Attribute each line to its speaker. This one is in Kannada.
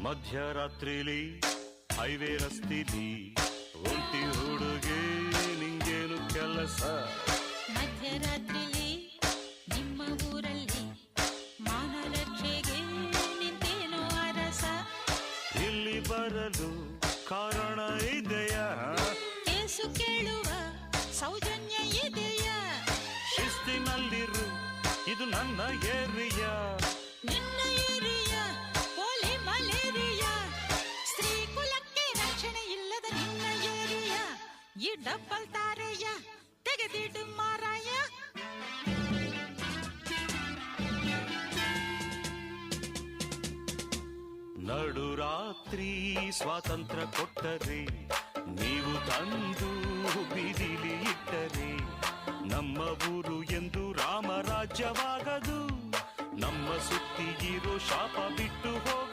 Speaker 1: ಮಧ್ಯರಾತ್ರಿಲಿ ಹೈವೇ ರಸ್ತಿಲಿ ಒಂಟಿ ಹುಡುಗಿ ನಿಂಗೇನು ಕೆಲಸ?
Speaker 2: ಮಧ್ಯರಾತ್ರಿಲಿ ನಿಮ್ಮ ಊರಲ್ಲಿ ಮಾನರಕ್ಷೆಗೆ ನಿಂತೇನೋ ಅರಸ.
Speaker 1: ಇಲ್ಲಿ ಬರಲು ಕಾರಣ ಇದೆಯಾ?
Speaker 2: ಕೇಸು ಕೇಳುವ ಸೌಜನ್ಯ ಇದೆಯಾ?
Speaker 1: ಶಿಸ್ತಿನಲ್ಲಿರು, ಇದು ನನ್ನ ಏರಿಯಾ.
Speaker 2: ನಿನ್ನ ಏರಿಯಾ ಪೋಲಿ ಮಲೇರಿಯಾ. ಸ್ತ್ರೀ ಕುಲಕ್ಕೆ ರಕ್ಷಣೆ ಇಲ್ಲದ ನಿನ್ನ ಏರಿಯಾ. ಈ ಡಬ್ಬಲ್ ತಾರೆಯ ತೆಗೆದಿಡು ಮಾರಾಯ.
Speaker 1: ನಡುರಾತ್ರಿ ಸ್ವಾತಂತ್ರ್ಯ ಕೊಟ್ಟರೆ, ನೀವು ತಂದು ಬೀದಿಲಿ ಇಟ್ಟರೆ, ನಮ್ಮ ಊರು ಎಂದು ರಾಮರಾಜ್ಯವಾಗದು. ನಮ್ಮ ಸುತ್ತಿಗಿರೋ ಶಾಪ ಬಿಟ್ಟು ಹೋಗ